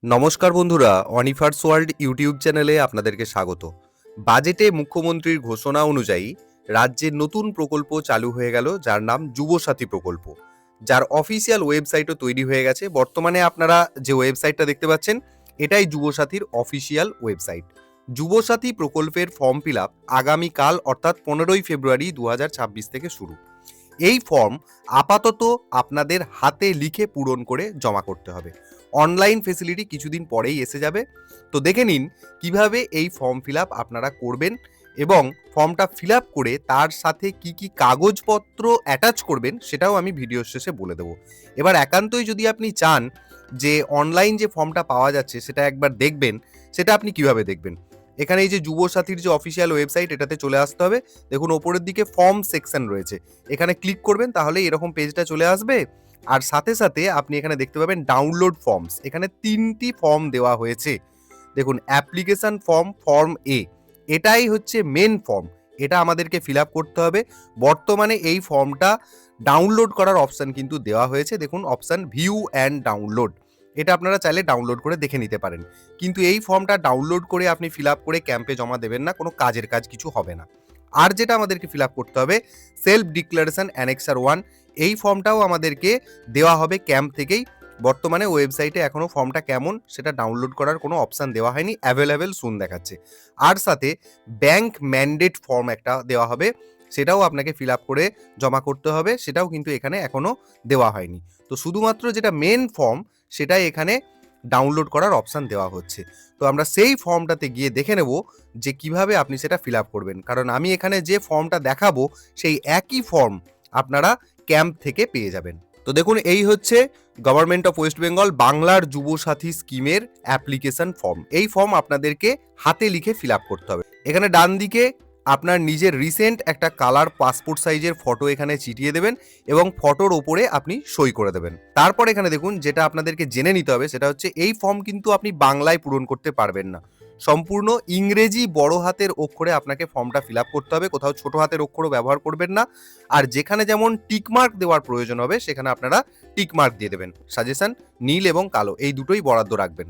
নমস্কার বন্ধুরা, অনিফার্স world YouTube চ্যানেলে আপনাদেরকে স্বাগত। বাজেটে মুখ্যমন্ত্রীর ঘোষণা অনুযায়ী রাজ্যে নতুন প্রকল্প চালু হয়ে গেল, যার নাম যুবসাথী প্রকল্প, যার অফিসিয়াল ওয়েবসাইটও তৈরি হয়ে গেছে। বর্তমানে আপনারা যে ওয়েবসাইটটা দেখতে পাচ্ছেন, এটাই যুবসাথীর অফিসিয়াল ওয়েবসাইট। যুবসাথী প্রকল্পের ফর্ম ফিল আপ আগামীকাল অর্থাৎ 15ই ফেব্রুয়ারি 2026 থেকে শুরু। এই ফর্ম আপাতত আপনাদের হাতে লিখে পূরণ করে জমা করতে হবে। অনলাইন ফেসিলিটি কিছুদিন পরেই এসে যাবে। তো দেখে নিন কিভাবে এই ফর্ম ফিল আপ আপনারা করবেন এবং ফর্মটা ফিল আপ করে তার সাথে কি কি কাগজপত্র অ্যাটাচ করবেন সেটাও আমি ভিডিওর শেষে বলে দেবো। এবার একান্তই যদি আপনি চান যে অনলাইন যে ফর্মটা পাওয়া যাচ্ছে সেটা একবার দেখবেন, সেটা আপনি কিভাবে দেখবেন? এখানে এই যে যুবসাথীর যে অফিসিয়াল ওয়েবসাইট, এটাতে চলে আসতে হবে। দেখুন ওপরের দিকে ফর্ম সেকশন রয়েছে, এখানে ক্লিক করবেন, তাহলে এরকম পেজটা চলে আসবে। আর সাথে সাথে আপনি এখানে দেখতে পাবেন ডাউনলোড ফর্মস। এখানে 3টি ফর্ম দেওয়া হয়েছে। দেখুন অ্যাপ্লিকেশন ফর্ম, ফর্ম এ, এটাই হচ্ছে মেন ফর্ম। এটা আমাদেরকে ফিল আপ করতে হবে। বর্তমানে এই ফর্মটা ডাউনলোড করার অপশান কিন্তু দেওয়া হয়েছে। দেখুন অপশান ভিউ অ্যান্ড ডাউনলোড, এটা আপনারা চাইলে ডাউনলোড করে দেখে নিতে পারেন। কিন্তু এই ফর্মটা ডাউনলোড করে আপনি ফিল আপ করে ক্যাম্পে জমা দেবেন না, কোনো কাজের কাজ কিছু হবে না। আর যেটা আমাদেরকে ফিল আপ করতে হবে, সেলফ ডিক্লারেশন অ্যানেক্সার 1, এই ফর্মটাও আমাদেরকে দেওয়া হবে ক্যাম্প থেকেই। বর্তমানে ওয়েবসাইটে এখনও ফর্মটা কেমন সেটা ডাউনলোড করার কোনো অপশান দেওয়া হয়নি, অ্যাভেলেবেল সুন দেখাচ্ছে। আর সাথে ব্যাংক ম্যান্ডেট ফর্ম একটা দেওয়া হবে, সেটাও আপনাকে ফিল আপ করে জমা করতে হবে, সেটাও কিন্তু এখানে এখনও দেওয়া হয়নি। তো শুধুমাত্র যেটা মেন ফর্ম সেটাই এখানে ডাউনলোড করার অপশান দেওয়া হচ্ছে। তো আমরা সেই ফর্মটাতে গিয়ে দেখে নেব যে কিভাবে আপনি সেটা ফিল আপ করবেন, কারণ আমি এখানে যে ফর্মটা দেখাবো সেই একই ফর্ম আপনারা ক্যাম্প থেকে পেয়ে যাবেন। তো দেখুন এই হচ্ছে গভর্নমেন্ট অফ ওয়েস্ট বেঙ্গল বাংলার যুবসাথী স্কিমের অ্যাপ্লিকেশন ফর্ম। এই ফর্ম আপনাদেরকে হাতে লিখে ফিল আপ করতে হবে। এখানে ডান দিকে আপনার নিজের রিসেন্ট একটা কালার পাসপোর্ট সাইজের ফটো এখানে চিটিয়ে দেবেন এবং ফটোর ওপরে আপনি সই করে দেবেন। তারপর এখানে দেখুন যেটা আপনাদেরকে জেনে নিতে হবে সেটা হচ্ছে এই ফর্ম কিন্তু আপনি বাংলায় পূরণ করতে পারবেন না, সম্পূর্ণ ইংরেজি বড় হাতের অক্ষরে আপনাকে ফর্মটা ফিল আপ করতে হবে। কোথাও ছোট হাতের অক্ষরও ব্যবহার করবেন না। আর যেখানে যেমন টিকমার্ক দেওয়ার প্রয়োজন হবে সেখানে আপনারা টিকমার্ক দিয়ে দেবেন। সাজেশন নীল এবং কালো, এই দুটোই বরাদ্দ রাখবেন।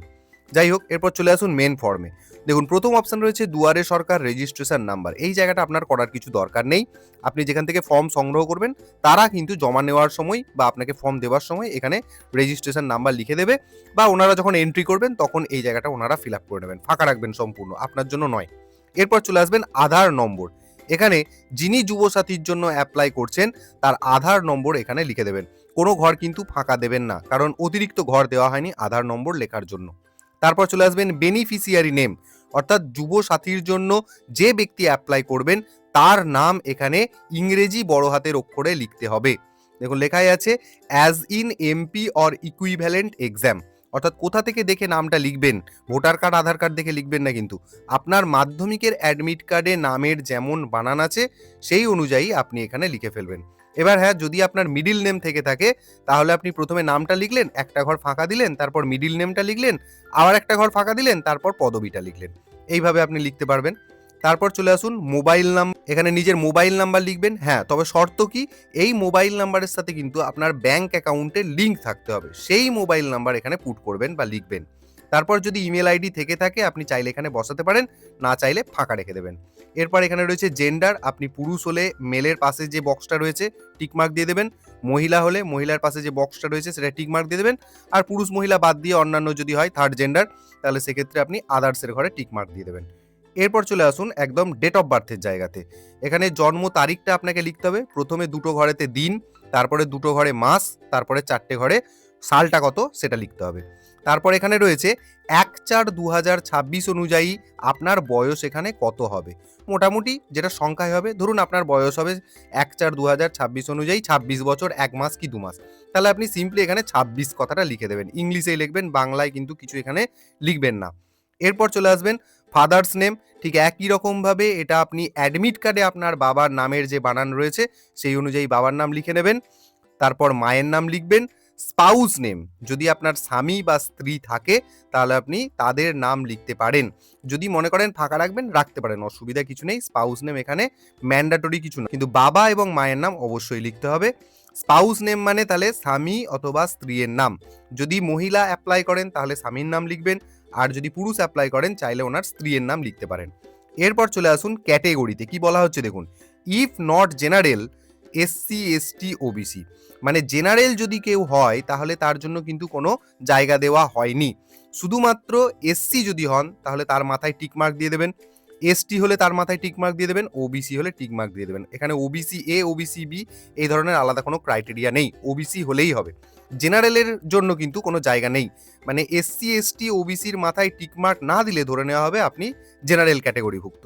যাই হোক, এরপর চলে আসুন মেন ফর্মে। দেখুন প্রথম অপশান রয়েছে দুয়ারে সরকার রেজিস্ট্রেশন নাম্বার। এই জায়গাটা আপনার করার কিছু দরকার নেই। আপনি যেখান থেকে ফর্ম সংগ্রহ করবেন তারা কিন্তু জমা নেওয়ার সময় বা আপনাকে ফর্ম দেওয়ার সময় এখানে রেজিস্ট্রেশন নাম্বার লিখে দেবে, বা ওনারা যখন এন্ট্রি করবেন তখন এই জায়গাটা ওনারা ফিল আপ করে নেবেন। ফাঁকা রাখবেন সম্পূর্ণ, আপনার জন্য নয়। এরপর চলে আসবেন আধার নম্বর। এখানে যিনি যুবসাথীর জন্য অ্যাপ্লাই করছেন তার আধার নম্বর এখানে লিখে দেবেন। কোনো ঘর কিন্তু ফাঁকা দেবেন না, কারণ অতিরিক্ত ঘর দেওয়া হয়নি আধার নম্বর লেখার জন্য। তারপর চলে আসবেন বেনিফিশিয়ারি নেম, অর্থাৎ যুবসাথীর জন্য যে ব্যক্তি অ্যাপ্লাই করবেন তার নাম এখানে ইংরেজি বড় হাতের অক্ষরে লিখতে হবে। দেখুন লেখাই আছে as in MP or equivalent exam, অর্থাৎ কোথা থেকে দেখে নামটা লিখবেন, ভোটার কার্ড আধার কার্ড দেখে লিখবেন না কিন্তু, আপনার মাধ্যমিকের অ্যাডমিট কার্ডে নামের যেমন বানান আছে সেই অনুযায়ী আপনি এখানে লিখে ফেলবেন। এবার হ্যাঁ, যদি আপনার মিডিল নেম থেকে থাকে তাহলে আপনি প্রথমে নামটা লিখলেন, একটা ঘর ফাঁকা দিলেন, তারপর মিডিল নেমটা লিখলেন, আবার একটা ঘর ফাঁকা দিলেন, তারপর পদবিটা লিখলেন। এইভাবে আপনি লিখতে পারবেন। তারপর চলে আসুন মোবাইল নাম্বার। এখানে নিজের মোবাইল নাম্বার লিখবেন। হ্যাঁ, তবে শর্ত কি, এই মোবাইল নাম্বারের সাথে কিন্তু আপনার ব্যাংক অ্যাকাউন্টের লিঙ্ক থাকতে হবে, সেই মোবাইল নাম্বার এখানে পুট করবেন বা লিখবেন। তারপর যদি ইমেল আইডি থেকে থাকে আপনি চাইলে এখানে বসাতে পারেন, না চাইলে ফাঁকা রেখে দেবেন। এরপর এখানে রয়েছে জেন্ডার, আপনি পুরুষ হলে মেলের পাশে যে বক্সটা রয়েছে টিকমার্ক দিয়ে দেবেন, মহিলা হলে মহিলার পাশে যে বক্সটা রয়েছে সেটা টিকমার্ক দিয়ে দেবেন, আর পুরুষ মহিলা বাদ দিয়ে অন্যান্য যদি হয় থার্ড জেন্ডার, তাহলে সেক্ষেত্রে আপনি আদার্সের ঘরে টিকমার্ক দিয়ে দেবেন। এরপর চলে আসুন একদম ডেট অফ বার্থের জায়গাতে। এখানে জন্ম তারিখটা আপনাকে লিখতে হবে, প্রথমে দুটো ঘরেতে দিন, তারপরে দুটো ঘরে মাস, তারপরে চারটে ঘরে সালটা কত সেটা লিখতে হবে। তারপর এখানে রয়েছে 1/4/2026 অনুযায়ী আপনার বয়স এখানে কত হবে, মোটামুটি যেটা সংখ্যায় হবে, ধরুন আপনার বয়স হবে 1/4/2026 অনুযায়ী 26 বছর 1 মাস কি 2 মাস, তাহলে আপনি সিম্পলি এখানে 26 কথাটা লিখে দেবেন, ইংলিশেই লিখবেন, বাংলায় কিন্তু কিছু এখানে লিখবেন না। এরপর চলে আসবেন ফাদার্স নেম। ঠিক একই রকমভাবে এটা আপনি অ্যাডমিট কার্ডে আপনার বাবার নামের যে বানান রয়েছে সেই অনুযায়ী বাবার নাম লিখে নেবেন। তারপর মায়ের নাম লিখবেন। স্পাউস নেম, যদি আপনার স্বামী বা স্ত্রী থাকে তাহলে আপনি তাদের নাম লিখতে পারেন, যদি মনে করেন ফাঁকা রাখবেন রাখতে পারেন, অসুবিধা কিছু নেই। স্পাউস নেম এখানে ম্যান্ডেটরি কিছু না, কিন্তু বাবা এবং মায়ের নাম অবশ্যই লিখতে হবে। স্পাউস নেম মানে তাহলে স্বামী অথবা স্ত্রীর নাম। যদি মহিলা অ্যাপ্লাই করেন তাহলে স্বামীর নাম লিখবেন, আর যদি পুরুষ অ্যাপ্লাই করেন চাইলে ওনার স্ত্রীর নাম লিখতে পারেন। এরপর চলে আসুন ক্যাটেগরিতে। কি বলা হচ্ছে দেখুন, if not general, SC ST OBC, মানে জেনারেল যদি কেউ হয় তাহলে তার জন্য কিন্তু কোনো জায়গা দেওয়া হয়নি। শুধুমাত্র এসসি যদি হন তাহলে তার মাথায় টিকমার্ক দিয়ে দেবেন, এসটি হলে তার মাথায় টিকমার্ক দিয়ে দেবেন, ওবিসি হলে টিকমার্ক দিয়ে দেবেন। এখানে ওবিসি এ, ওবিসি বি এই ধরনের আলাদা কোনো ক্রাইটেরিয়া নেই, ওবিসি হলেই হবে। জেনারেলের জন্য কিন্তু কোনো জায়গা নেই, মানে এসসি এসটি ওবিসির মাথায় টিকমার্ক না দিলে ধরে নেওয়া হবে আপনি জেনারেল ক্যাটেগরিভুক্ত।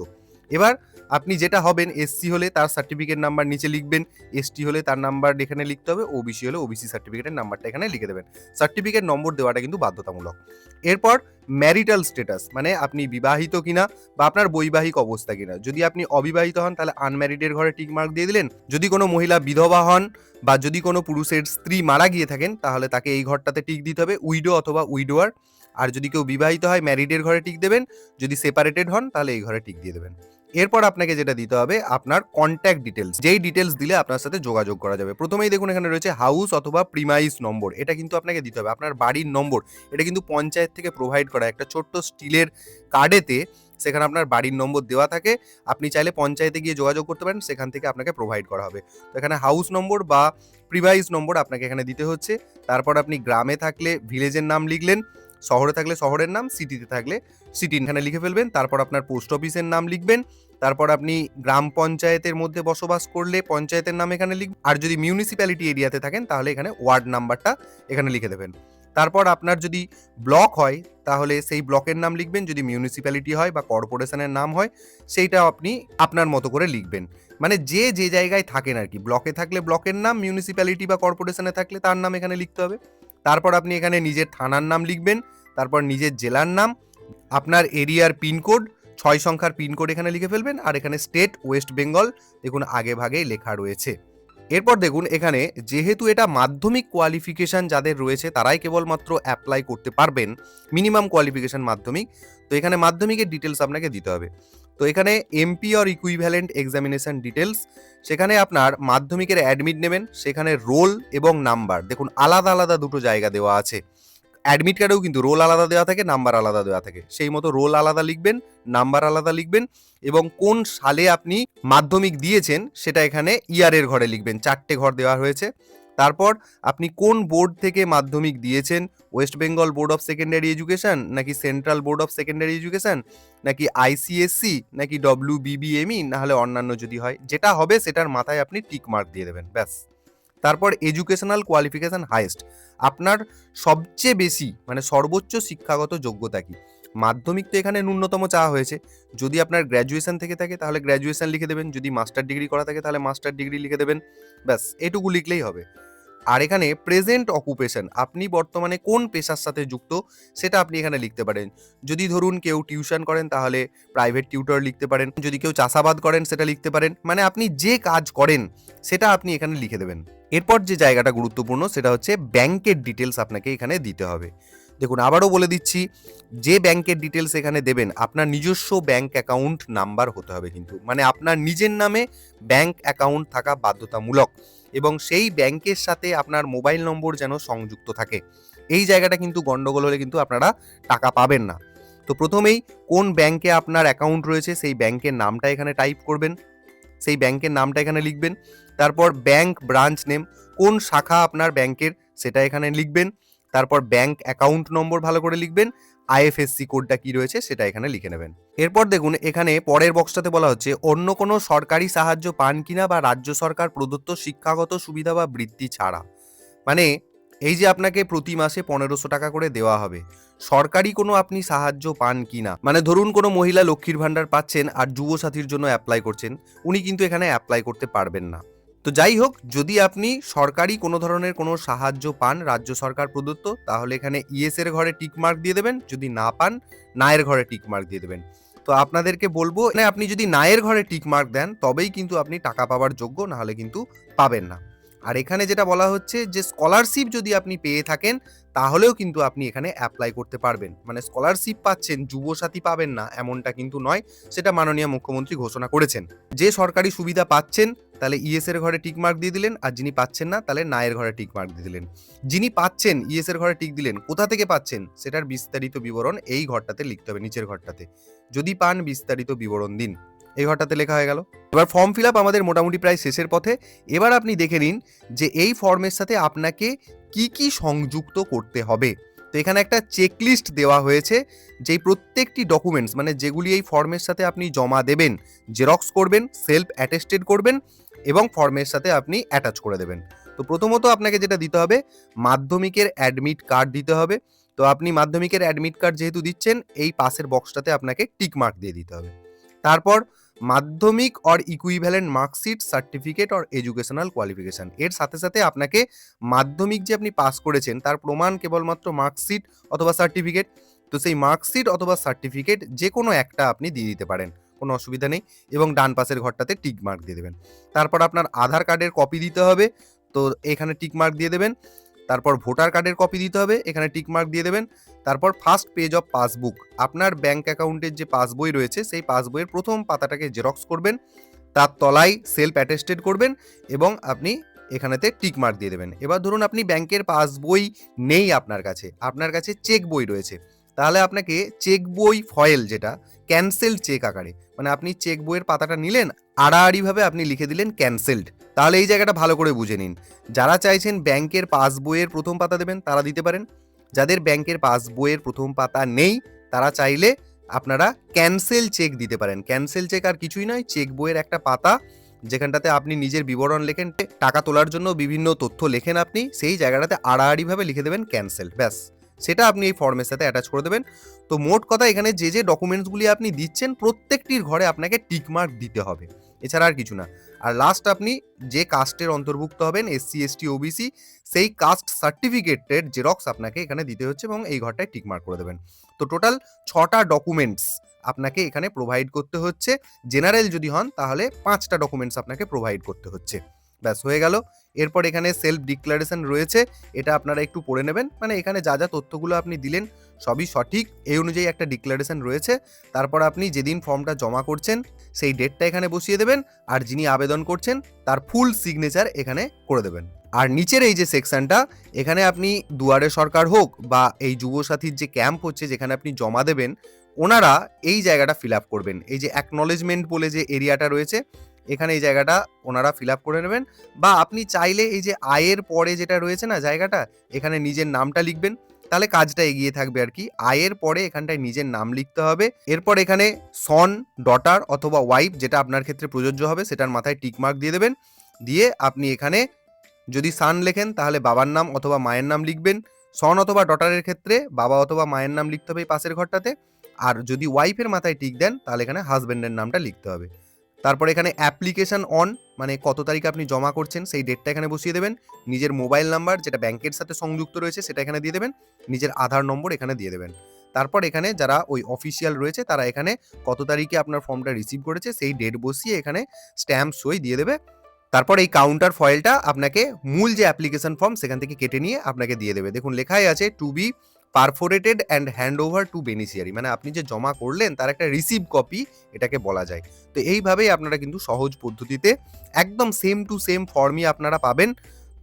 এবার আপনি যেটা হবেন, এসসি হলে তার সার্টিফিকেট নাম্বার নিচে লিখবেন, এসটি হলে তার নাম্বার এখানে লিখতে হবে, ওবিসি হলে ওবিসি সার্টিফিকেটের নাম্বারটা এখানে লিখে দেবেন। সার্টিফিকেট নম্বর দেওয়াটা কিন্তু বাধ্যতামূলক। এরপর ম্যারিটাল স্ট্যাটাস, মানে আপনি বিবাহিত কিনা বা আপনার বৈবাহিক অবস্থা কিনা। যদি আপনি অবিবাহিত হন তাহলে আনম্যারিডের ঘরে টিক মার্ক দিয়ে দিলেন। যদি কোনো মহিলা বিধবা হন বা যদি কোনো পুরুষের স্ত্রী মারা গিয়ে থাকেন তাহলে তাকে এই ঘরটাতে টিক দিতে হবে, উইডো অথবা উইডোয়ার। আর যদি কেউ বিবাহিত হয় ম্যারিডের ঘরে টিক দেবেন, যদি সেপারেটেড হন তাহলে এই ঘরে টিক দিয়ে দেবেন। এরপর আপনাকে যেটা দিতে হবে আপনার কন্ট্যাক্ট ডিটেলস, যেই ডিটেলস দিলে আপনার সাথে যোগাযোগ করা যাবে। প্রথমেই দেখুন এখানে রয়েছে হাউস অথবা প্রিমাইস নম্বর, এটা কিন্তু আপনাকে দিতে হবে। আপনার বাড়ির নম্বর, এটা কিন্তু পঞ্চায়েত থেকে প্রোভাইড করা একটা ছোট্ট স্টিলের কার্ডেতে সেখানে আপনার বাড়ির নম্বর দেওয়া থাকে। আপনি চাইলে পঞ্চায়েতে গিয়ে যোগাযোগ করতে পারেন, সেখান থেকে আপনাকে প্রোভাইড করা হবে। তো এখানে হাউস নম্বর বা প্রিভাইস নম্বর আপনাকে এখানে দিতে হচ্ছে। তারপর আপনি গ্রামে থাকলে ভিলেজের নাম লিখলেন, শহরে থাকলে শহরের নাম, সিটিতে থাকলে সিটি এখানে লিখে ফেলবেন। তারপর আপনার পোস্ট অফিসের নাম লিখবেন। তারপর আপনি গ্রাম পঞ্চায়েতের মধ্যে বসবাস করলে পঞ্চায়েতের নাম এখানে লিখবেন। আর যদি মিউনিসিপ্যালিটি এরিয়াতে থাকেন তাহলে এখানে ওয়ার্ড নাম্বারটা এখানে লিখে দেবেন। তারপর আপনার যদি ব্লক হয় তাহলে সেই ব্লকের নাম লিখবেন, যদি মিউনিসিপ্যালিটি হয় বা কর্পোরেশনের নাম হয় সেইটা আপনি আপনার মতো করে লিখবেন। মানে যে যে জায়গায় থাকেন আর কি, ব্লকে থাকলে ব্লকের নাম, মিউনিসিপ্যালিটি বা কর্পোরেশনে থাকলে তার নাম এখানে লিখতে হবে। তারপর আপনি এখানে নিজের থানার নাম লিখবেন, তারপর নিজের জেলার নাম, আপনার এরিয়ার পিনকোড, 6 সংখ্যার পিনকোড এখানে লিখে ফেলবেন। আর এখানে স্টেট ওয়েস্ট বেঙ্গল দেখুন আগে ভাগেই লেখা রয়েছে। এরপর দেখুন এখানে যেহেতু এটা মাধ্যমিক কোয়ালিফিকেশন যাদের রয়েছে তারাই কেবলমাত্র অ্যাপ্লাই করতে পারবেন, মিনিমাম কোয়ালিফিকেশন মাধ্যমিক। তো এখানে মাধ্যমিকের ডিটেলস আপনাকে দিতে হবে। তো এখানে MP or equivalent examination details, সেখানে আপনার মাধ্যমিকের অ্যাডমিট নেবেন, সেখানে রোল এবং নাম্বার দেখুন আলাদা আলাদা দুটো জায়গা দেওয়া আছে। অ্যাডমিট কার্ডেও কিন্তু রোল আলাদা দেওয়া থাকে, নাম্বার আলাদা দেওয়া থাকে, সেই মতো রোল আলাদা লিখবেন, নাম্বার আলাদা লিখবেন এবং কোন সালে আপনি মাধ্যমিক দিয়েছেন সেটা এখানে ইয়ারের ঘরে লিখবেন। 4টে ঘর দেওয়া হয়েছে। তারপর আপনি কোন বোর্ড থেকে মাধ্যমিক দিয়েছেন, West Bengal Board of Secondary Education নাকি Central Board of Secondary Education নাকি আইসিএসসি নাকি ডব্লিউবিবিএমই, না হলে অন্যান্য যদি হয়, যেটা হবে সেটার মাথায় আপনি টিক মার্ক দিয়ে দেবেন, ব্যাস। তারপর এডুকেশনাল কোয়ালিফিকেশন হাইয়েস্ট, আপনার সবচেয়ে বেশি মানে সর্বোচ্চ শিক্ষাগত যোগ্যতা কি। মাধ্যমিক তো এখানে ন্যূনতম চাওয়া হয়েছে, যদি আপনার গ্র্যাজুয়েশন থেকে থাকে তাহলে গ্র্যাজুয়েশন লিখে দেবেন, যদি মাস্টার ডিগ্রি করা থাকে তাহলে মাস্টার ডিগ্রি লিখে দেবেন, ব্যাস এটুকু লিখলেই হবে। আর এখানে প্রেজেন্ট অকুপেশন, আপনি বর্তমানে কোন পেশার সাথে যুক্ত সেটা আপনি এখানে লিখতে পারেন। যদি ধরুন কেউ টিউশন করেন তাহলে প্রাইভেট টিউটর লিখতে পারেন, যদি কেউ চাষাবাদ করেন সেটা লিখতে পারেন, মানে আপনি যে কাজ করেন সেটা আপনি এখানে লিখে দেবেন। এরপর যে জায়গাটা গুরুত্বপূর্ণ সেটা হচ্ছে ব্যাংকের ডিটেলস আপনাকে এখানে দিতে হবে। দেখুন আবারও বলে দিচ্ছি, যে ব্যাংকের ডিটেলস এখানে দেবেন আপনার নিজস্ব ব্যাংক অ্যাকাউন্ট নাম্বার হতে হবে কিন্তু, মানে আপনার নিজের নামে ব্যাংক অ্যাকাউন্ট থাকা বাধ্যতামূলক এবং সেই ব্যাংকের সাথে আপনার মোবাইল নম্বর যেন সংযুক্ত থাকে। এই জায়গাটা কিন্তু গন্ডগোল হলে কিন্তু আপনারা টাকা পাবেন না। তো প্রথমেই কোন ব্যাংকে আপনার অ্যাকাউন্ট রয়েছে সেই ব্যাংকের নামটা এখানে টাইপ করবেন, সেই ব্যাংকের নামটা এখানে লিখবেন। তারপর ব্যাংক ব্রাঞ্চ নেম, কোন শাখা আপনার ব্যাংকের সেটা এখানে লিখবেন। তারপর ব্যাংক অ্যাকাউন্ট নম্বর ভালো করে লিখবেন, আইএফএসসি কোডটা কি রয়েছে সেটা এখানে লিখে নেবেন। এরপর দেখুন এখানে পরের বক্সটাতে বলা হচ্ছে অন্য কোনো সরকারি সাহায্য পান কিনা বা রাজ্য সরকার প্রদত্ত শিক্ষাগত সুবিধা বা বৃত্তি ছাড়া, মানে এই যে আপনাকে প্রতি মাসে 1500 টাকা করে দেওয়া হবে, সরকারি কোনো আপনি সাহায্য পান কিনা, মানে ধরুন কোনো মহিলা লক্ষ্মীর ভান্ডার পাচ্ছেন আর যুবসাথীর জন্য অ্যাপ্লাই করছেন, উনি কিন্তু এখানে অ্যাপ্লাই করতে পারবেন না। তো যাই হোক, যদি আপনি সরকারি কোনো ধরনের কোনো সাহায্য পান রাজ্য সরকার প্রদত্ত তাহলে এখানে ইয়েস এর ঘরে টিক মার্ক দিয়ে দেবেন, যদি না পান না এর ঘরে টিক মার্ক দিয়ে দেবেন। তো আপনাদেরকে বলবো আপনি যদি না এর ঘরে টিক মার্ক দেন তবেই কিন্তু আপনি টাকা পাওয়ার যোগ্য, না হলে কিন্তু পাবেন না। আর এখানে যেটা বলা হচ্ছে যে স্কলারশিপ যদি আপনি পেয়ে থাকেন তাহলেও কিন্তু আপনি এখানে অ্যাপ্লাই করতে পারবেন, মানে স্কলারশিপ পাচ্ছেন যুবসাথী পাবেন না এমনটা কিন্তু নয়, সেটা মাননীয় মুখ্যমন্ত্রী ঘোষণা করেছেন। যে সরকারি সুবিধা পাচ্ছেন তাহলে ইয়েস এর ঘরে টিক মার্ক দিয়ে দিলেন, আর যিনি পাচ্ছেন না তাহলে না এর ঘরে টিক মার্ক দিয়ে দিলেন। যিনি পাচ্ছেন ইয়েস এর ঘরে টিক দিলেন, কোথা থেকে পাচ্ছেন সেটার বিস্তারিত বিবরণ এই ঘরটাতে লিখতে হবে, নিচের ঘরটাতে। যদি পান বিস্তারিত বিবরণ দিন, এই ঘরটাতে লেখা হয়ে গেল। এবার ফর্ম ফিল আপ আমাদের মোটামুটি প্রায় শেষের পথে। এবার আপনি দেখে নিন যে এই ফর্মের সাথে আপনাকে কি কি সংযুক্ত করতে হবে। তো এখানে একটা চেকলিস্ট দেওয়া হয়েছে, যেই প্রত্যেকটি ডকুমেন্টস মানে যেগুলি এই ফর্মের সাথে আপনি জমা দেবেন, জেরক্স করবেন, সেলফ অ্যাটেস্টেড করবেন এবং ফর্মের সাথে আপনি অ্যাটাচ করে দেবেন। তো প্রথমত আপনাকে যেটা দিতে হবে, মাধ্যমিকের অ্যাডমিট কার্ড দিতে হবে। তো আপনি মাধ্যমিকের অ্যাডমিট কার্ড যেহেতু দিচ্ছেন, এই পাশের বক্সটাতে আপনাকে টিক মার্ক দিয়ে দিতে হবে। তারপর মাধ্যমিক or equivalent marksheet, certificate or educational qualification, এর সাথে সাথে আপনাকে মাধ্যমিক যে আপনি পাস করেছেন তার প্রমাণ কেবলমাত্র মার্কশিট অথবা সার্টিফিকেট। তো সেই মার্কশিট অথবা সার্টিফিকেট যে কোনো একটা আপনি দিয়ে দিতে পারেন, কোনো অসুবিধা নেই, এবং ডান পাশের ঘরটাতে টিক মার্ক দিয়ে দেবেন। তারপর আপনার আধার কার্ডের কপি দিতে হবে, তো এখানে টিক মার্ক দিয়ে দেবেন। তারপর ভোটার কার্ডের কপি দিতে হবে, এখানে টিক মার্ক দিয়ে দেবেন। তারপর ফার্স্ট পেজ অফ পাসবুক, আপনার ব্যাংক অ্যাকাউন্টের যে পাসবই রয়েছে সেই পাসবইয়ের প্রথম পাতাটাকে জেরক্স করবেন, তার তলায় সেলফ অ্যাটেস্টেড করবেন এবং আপনি এখানেতে টিক মার্ক দিয়ে দেবেন। এবার ধরুন আপনি ব্যাংকের পাসবই নেই আপনার কাছে চেক বই রয়েছে, তাহলে আপনাকে চেক বই ফয়েল, যেটা ক্যান্সেলড চেক আকারে, মানে আপনি চেক বইয়ের পাতাটা নিলেন, আড়াআড়িভাবে আপনি লিখে দিলেন ক্যান্সেলড। তাহলে এই জায়গাটা ভালো করে বুঝে নিন। যারা চাইছেন ব্যাংকের পাসবইয়ের প্রথম পাতা দেবেন তারা দিতে পারেন, যাদের ব্যাংকের পাসবইয়ের প্রথম পাতা নেই তারা চাইলে আপনারা ক্যান্সেল চেক দিতে পারেন। ক্যান্সেল চেক আর কিছুই নয়, চেক বইয়ের একটা পাতা যেখানটাতে আপনি নিজের বিবরণ লেখেন, টাকা তোলার জন্য বিভিন্ন তথ্য লেখেন, আপনি সেই জায়গাটাতে আড়াআড়িভাবে লিখে দেবেন ক্যান্সেল, ব্যাস, সেটা আপনি এই ফর্মের সাথে অ্যাটাচ করে দেবেন। তো মোট কথা এখানে যে যে ডকুমেন্টসগুলি আপনি দিচ্ছেন প্রত্যেকটির ঘরে আপনাকে টিক মার্ক দিতে হবে, এছাড়া আর কিছু না। আর লাস্ট আপনি যে কাস্টের অন্তর্ভুক্ত হবেন, এসসি এসটি ওবিসি, সেই কাস্ট সার্টিফিকেটের জেরক্স আপনাকে এখানে দিতে হচ্ছে এবং এই ঘরটায় টিক মার্ক করে দেবেন। তো টোটাল 6টা ডকুমেন্টস আপনাকে এখানে প্রোভাইড করতে হচ্ছে। জেনারেল যদি হন তাহলে 5টা ডকুমেন্টস আপনাকে প্রোভাইড করতে হচ্ছে, ব্যাস হয়ে গেল। এরপর এখানে সেলফ ডিক্লারেশন রয়েছে, এটা আপনারা একটু পড়ে নেবেন, মানে এখানে যা যা তথ্যগুলো আপনি দিলেন সবই সঠিক, এই অনুযায়ী একটা ডিক্লারেশন রয়েছে। তারপর আপনি যেদিন ফর্মটা জমা করছেন সেই ডেটটা এখানে বসিয়ে দেবেন, আর যিনি আবেদন করছেন তার ফুল সিগনেচার এখানে করে দেবেন। আর নিচের এই যে সেকশনটা, এখানে আপনি দুয়ারে সরকার হোক বা এই যুবসাথীর যে ক্যাম্প হচ্ছে যেখানে আপনি জমা দেবেন, ওনারা এই জায়গাটা ফিল আপ করবেন। এই যে অ্যাকনলেজমেন্ট বলে যে এরিয়াটা রয়েছে, এখানে এই জায়গাটা ওনারা ফিল আপ করে নেবেন। বা আপনি চাইলে এই যে আয়ের পরে যেটা রয়েছে না জায়গাটা, এখানে নিজের নামটা লিখবেন, তাহলে কাজটা এগিয়ে থাকবে আর কি। আয়ের পরে এখানটায় নিজের নাম লিখতে হবে। এরপর এখানে সন, ডটার অথবা ওয়াইফ, যেটা আপনার ক্ষেত্রে প্রযোজ্য হবে সেটার মাথায় টিক মার্ক দিয়ে দেবেন। দিয়ে আপনি এখানে যদি সান লেখেন তাহলে বাবার নাম অথবা মায়ের নাম লিখবেন। সন অথবা ডটারের ক্ষেত্রে বাবা অথবা মায়ের নাম লিখতে হবে এই পাশের ঘরটাতে। আর যদি ওয়াইফের মাথায় টিক দেন তাহলে এখানে হাজব্যান্ডের নামটা লিখতে হবে। তারপর এখানে অ্যাপ্লিকেশন অন, মানে কত তারিখে আপনি জমা করছেন সেই ডেটটা এখানে বসিয়ে দেবেন। নিজের মোবাইল নাম্বার যেটা ব্যাংকের সাথে সংযুক্ত রয়েছে সেটা এখানে দিয়ে দেবেন। নিজের আধার নম্বর এখানে দিয়ে দেবেন। তারপর এখানে যারা ওই অফিসিয়াল রয়েছে তারা এখানে কত তারিখে আপনার ফর্মটা রিসিভ করেছে সেই ডেট বসিয়ে এখানে স্ট্যাম্প সই দিয়ে দেবে। তারপর এই কাউন্টার ফয়েলটা আপনাকে মূল যে অ্যাপ্লিকেশন ফর্ম সেখান থেকে কেটে নিয়ে আপনাকে দিয়ে দেবে। দেখুন লেখাই আছে to be perforated and hand over to beneficiary, মানে আপনি যে জমা করলেন তার একটা রিসিভ কপি এটাকে বলা যায়। তো এইভাবেই আপনারা কিন্তু সহজ পদ্ধতিতে একদম সেম টু সেম ফর্মই আপনারা পাবেন।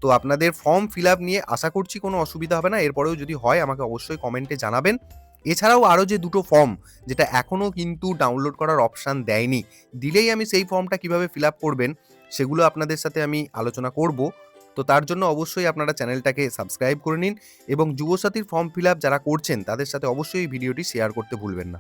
তো আপনাদের ফর্ম ফিল আপ নিয়ে আশা করছি কোনো অসুবিধা হবে না। এরপরেও যদি হয় আমাকে অবশ্যই কমেন্টে জানাবেন। এছাড়াও আরও যে দুটো ফর্ম যেটা এখনও কিন্তু ডাউনলোড করার অপশান দেয়নি, দিলেই আমি সেই ফর্মটা কিভাবে ফিল আপ করবেন সেগুলো আপনাদের সাথে আমি আলোচনা করব। তো তার জন্য অবশ্যই আপনারা চ্যানেলটাকে সাবস্ক্রাইব করে নিন এবং যুবসাথীর ফর্ম ফিল আপ যারা করছেন তাদের সাথে অবশ্যই এই ভিডিওটি শেয়ার করতে ভুলবেন না।